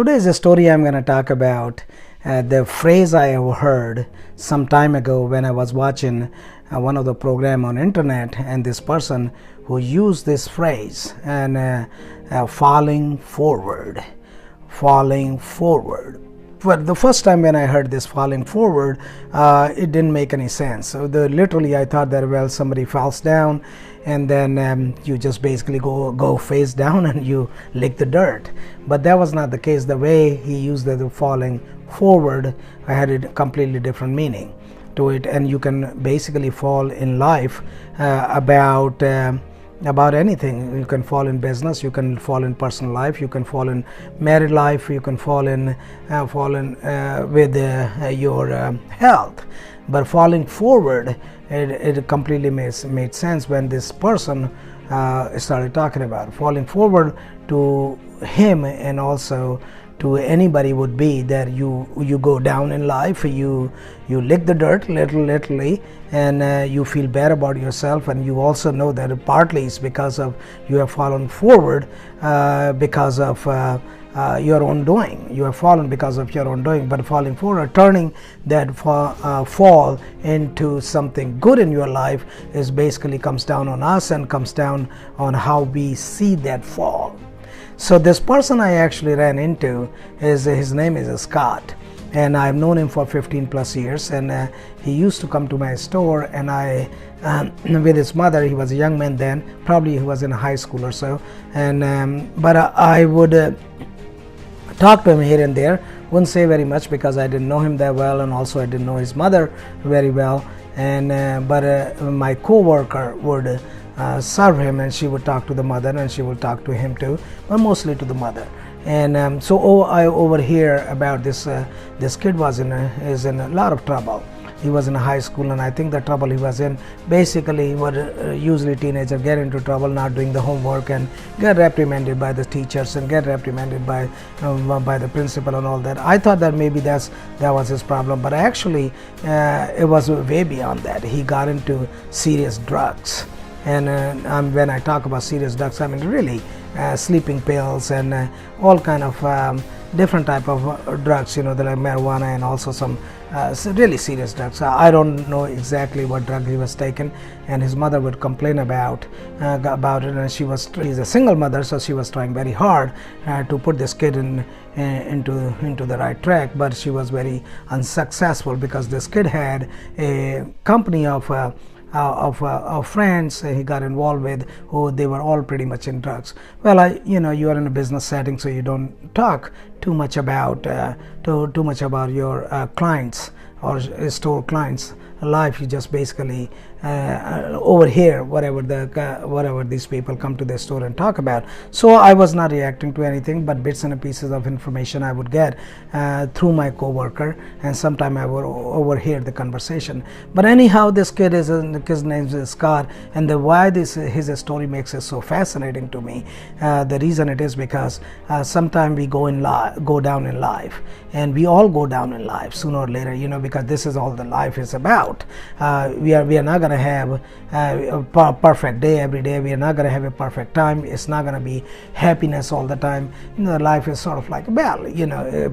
Today's story I'm going to talk about the phrase I have heard some time ago when I was watching one of the program on internet, and this person who used this phrase and falling forward. But the first time when I heard this falling forward, it didn't make any sense. So literally I thought that, well, somebody falls down and then you just basically go face down and you lick the dirt. But that was not the case. The way he used the falling forward, I had a completely different meaning to it. And you can basically fall in life about anything. You can fall in business, you can fall in personal life, you can fall in married life, you can fall in with your health. But falling forward, it completely made sense when this person started talking about falling forward. To him and also to anybody would be that you go down in life, you lick the dirt literally, and you feel bad about yourself, and you also know that partly it's because of you have fallen forward because of your own doing. You have fallen because of your own doing, but falling forward, turning that fall into something good in your life, is basically comes down on us and comes down on how we see that fall. So this person I actually ran into, his name is Scott, and I've known him for 15 plus years, and he used to come to my store, and with his mother. He was a young man then, probably he was in high school or so, and but I would talk to him here and there. Wouldn't say very much because I didn't know him that well, and also I didn't know his mother very well. And but my co-worker would serve him, and she would talk to the mother, and she would talk to him too, but mostly to the mother. And so I overhear about this kid is in a lot of trouble. He was in high school, and I think the trouble he was in, basically what usually teenagers get into trouble, not doing the homework and get reprimanded by the teachers and get reprimanded by the principal and all that. I thought that maybe that was his problem, but actually it was way beyond that. He got into serious drugs, and when I talk about serious drugs, I mean really sleeping pills and all kind of different type of drugs, like marijuana and also some really serious drugs. I don't know exactly what drug he was taking, and his mother would complain about it, and she's a single mother, so she was trying very hard to put this kid into the right track, but she was very unsuccessful because this kid had a company of friends he got involved with, who they were all pretty much in drugs. Well, you are in a business setting, so you don't talk too much about your clients or store clients' life. You just basically overhear whatever these people come to their store and talk about. So I was not reacting to anything but bits and pieces of information I would get through my co-worker, and sometime I would overhear the conversation. But anyhow, this kid his name is Scott, and why his story makes it so fascinating to me. The reason it is because sometimes we go down in life, and we all go down in life sooner or later, because this is all the life is about. We are not going to have a perfect day every day. We are not going to have a perfect time. It's not going to be happiness all the time. Life is sort of like a valley,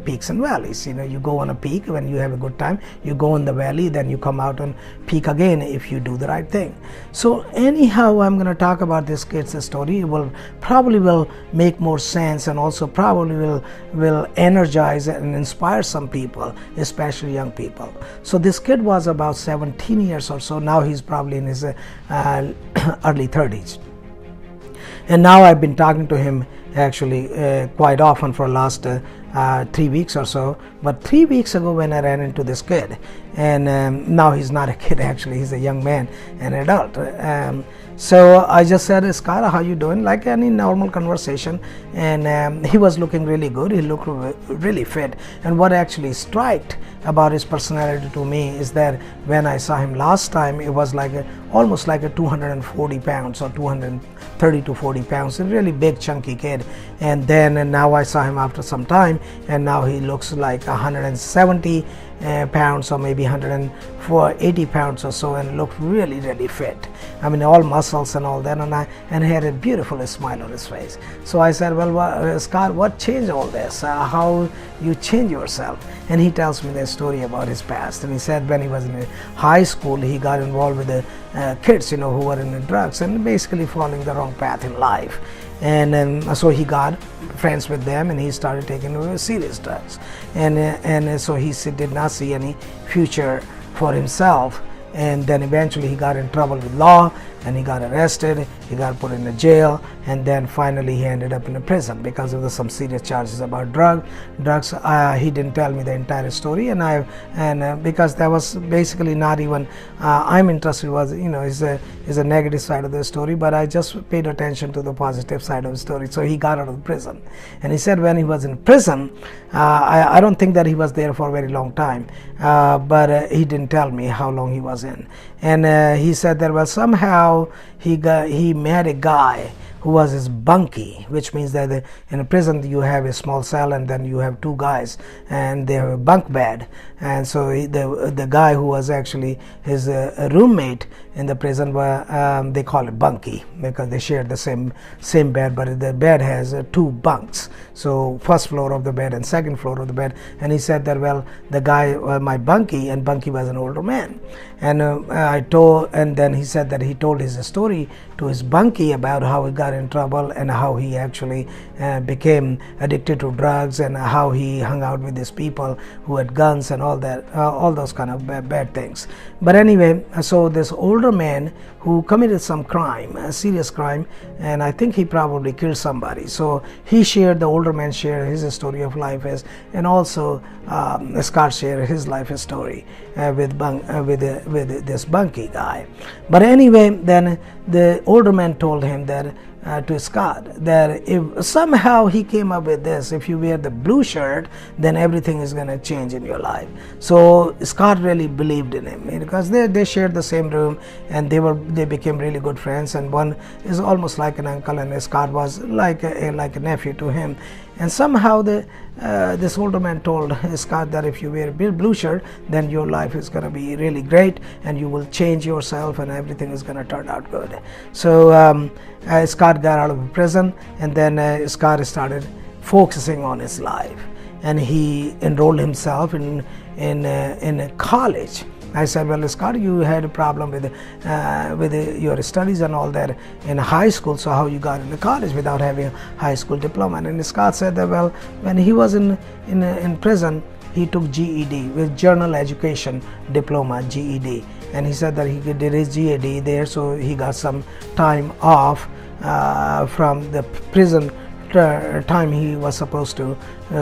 peaks and valleys. You go on a peak when you have a good time. You go in the valley, then you come out on peak again if you do the right thing. So anyhow, I'm going to talk about this kid's story. It probably will make more sense, and also probably will energize and inspire some people, especially young people. So this kid was about 17 years or so. Now he's probably in his early 30s. And now I've been talking to him actually quite often for the last 3 weeks or so. But 3 weeks ago when I ran into this kid, and now he's not a kid actually, he's a young man, an adult. So I just said, Scott, how you doing? Like any normal conversation. And he was looking really good. He looked really fit. And what actually struck about his personality to me is that when I saw him last time, it was like almost like a 240 pounds or 230 to 40 pounds, a really big chunky kid. And now I saw him after some time, and now he looks like 170 pounds or maybe 180 pounds or so, and looked really, really fit. I mean, all muscles and all that, and he had a beautiful smile on his face. So I said, well, Scott, what changed all this? How you change yourself? And he tells me the story about his past. And he said when he was in high school, he got involved with the kids, who were in the drugs and basically following the wrong path in life. And so he got friends with them, and he started taking serious drugs. And so he did not see any future for himself. And then eventually he got in trouble with law, and he got arrested, he got put in a jail, and then finally he ended up in a prison because of some serious charges about drugs. He didn't tell me the entire story, and because that was basically not even I'm interested was is a negative side of the story, but I just paid attention to the positive side of the story. So he got out of prison, and he said when he was in prison, I don't think that he was there for a very long time, but he didn't tell me how long he was in. And he said that somehow he met a guy who was his bunkie, which means that in a prison you have a small cell and then you have two guys and they have a bunk bed. And so the guy who was actually his roommate in the prison, they call it bunkie because they share the same bed, but the bed has two bunks. So first floor of the bed and second floor of the bed. And he said that the guy, my bunkie, and bunkie was an older man. And then he said that he told his story to his bunkie about how he got in trouble and how he actually became addicted to drugs and how he hung out with these people who had guns and all that, all those kind of bad things. But anyway, so this older man who committed some crime, a serious crime, and I think he probably killed somebody. So the older man shared his story of life and also Scott shared his life story with this bunkie guy. But anyway, then the older man told him that to Scott that if somehow he came up with this, if you wear the blue shirt, then everything is going to change in your life. So Scott really believed in him because they shared the same room and they became really good friends, and one is almost like an uncle and Scott was like a nephew to him. And somehow this older man told Scott that if you wear a blue shirt, then your life is going to be really great and you will change yourself and everything is going to turn out good. So Scott got out of prison, and then Scott started focusing on his life, and he enrolled himself in college. I said, well, Scott, you had a problem with your studies and all that in high school, so how you got into college without having a high school diploma? And Scott said that, well, when he was in prison, he took GED, with General Education Diploma, GED. And he said that he did his GED there, so he got some time off from the prison time he was supposed to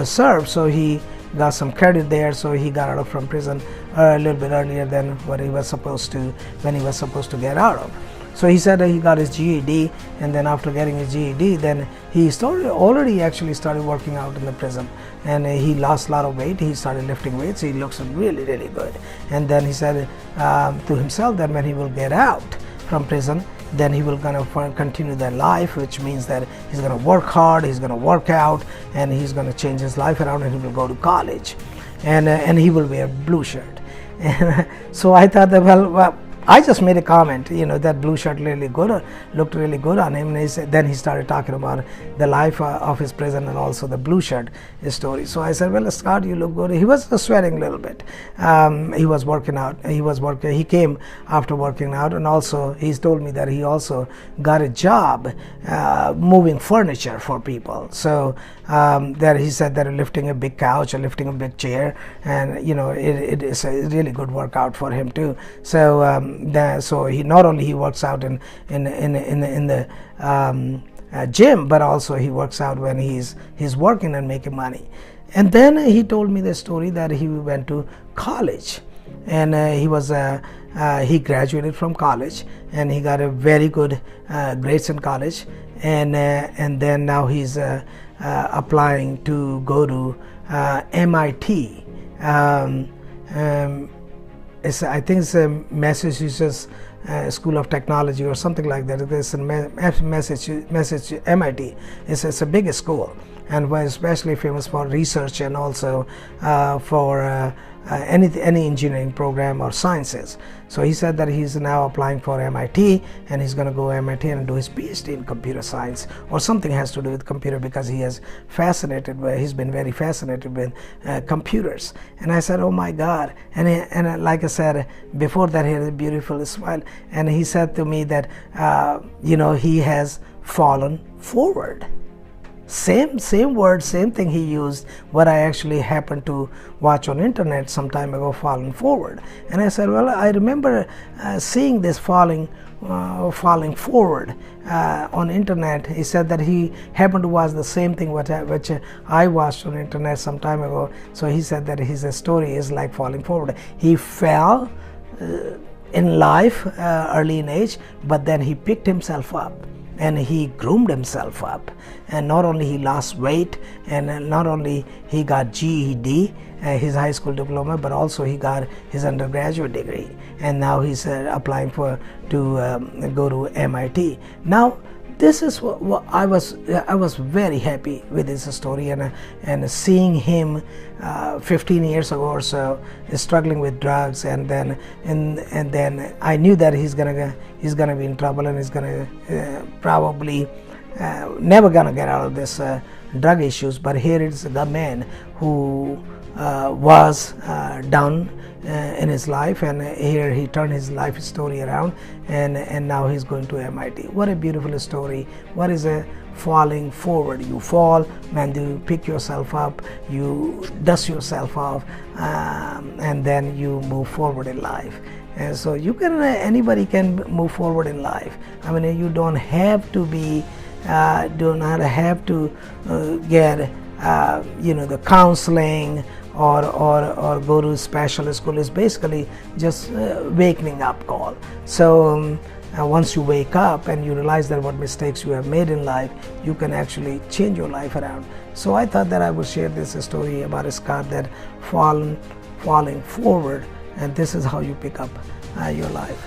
serve. So he got some credit there, so he got out from prison a little bit earlier than what he was supposed to get out of. So he said that he got his GED, and then after getting his GED, then he already started working out in the prison, and he lost a lot of weight. He started lifting weights. He looks really, really good. And then he said to himself that when he will get out from prison, then he will continue that life, which means that he's going to work hard, he's going to work out, and he's going to change his life around, and he will go to college, and he will wear blue shirt. And so I thought that, well, I just made a comment, that blue shirt looked really good on him. And then he started talking about the life of his prison and also the blue shirt story. So I said, well, Scott, you look good. He was sweating a little bit. He was working out. He came after working out, and also he's told me that he also got a job moving furniture for people. So that he said that lifting a big couch or lifting a big chair, and it is a really good workout for him too. So so he not only works out in the gym, but also he works out when he's working and making money. And then he told me the story that he went to college, and he graduated from college, and he got a very good grades in college, and then now he's applying to go to MIT. I think it's a Massachusetts School of Technology or something like that. It's in Massachusetts MIT. It's a big school, and was especially famous for research and also for any engineering program or sciences. So he said that he's now applying for MIT, and he's going to go to MIT and do his PhD in computer science or something has to do with computer, because he's been very fascinated with computers. And I said, oh my God. And like I said before that, he had a beautiful smile, and he said to me that he has fallen forward. Same word, same thing he used, what I actually happened to watch on internet some time ago, falling forward. And I said, well, I remember seeing this falling forward on internet. He said that he happened to watch the same thing which I watched on internet some time ago. So he said that his story is like falling forward. He fell in life early in age, but then he picked himself up and he groomed himself up, and not only he lost weight, and not only he got GED, his high school diploma, but also he got his undergraduate degree, and now he's applying to go to MIT. Now this is what I was very happy with this story, and seeing him 15 years ago or so struggling with drugs, and then I knew that he's gonna be in trouble, and he's gonna probably never gonna get out of this drug issues. But here is the man who was down in his life, and here he turned his life story around, and now he's going to MIT. What a beautiful story. What is a falling forward? You fall, and you pick yourself up, you dust yourself off, and then you move forward in life. And so you can, anybody can move forward in life. I mean, you don't have to be do not have to get the counseling or go to special school. Is basically just waking up call. So once you wake up and you realize that what mistakes you have made in life, you can actually change your life around. So I thought that I would share this story about Scott that falling forward, and this is how you pick up your life.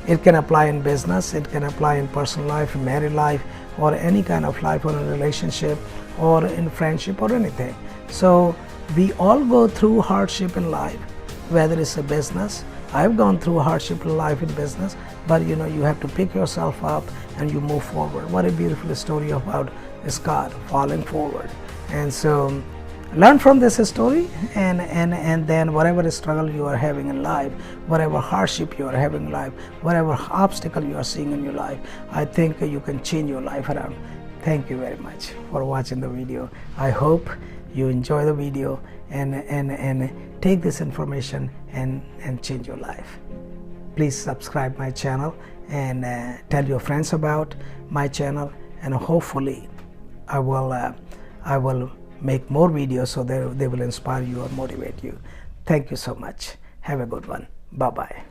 It can apply in business, it can apply in personal life, married life, or any kind of life, or in a relationship, or in friendship, or anything. So we all go through hardship in life, whether it's a business. I've gone through hardship in life in business, but you have to pick yourself up and you move forward. What a beautiful story about Scott falling forward. And so learn from this story, and then whatever struggle you are having in life, whatever hardship you are having in life, whatever obstacle you are seeing in your life, I think you can change your life around. Thank you very much for watching the video. I hope you enjoy the video and take this information and change your life. Please subscribe my channel and tell your friends about my channel, and hopefully I will make more videos so they will inspire you or motivate you. Thank you so much. Have a good one. Bye-bye.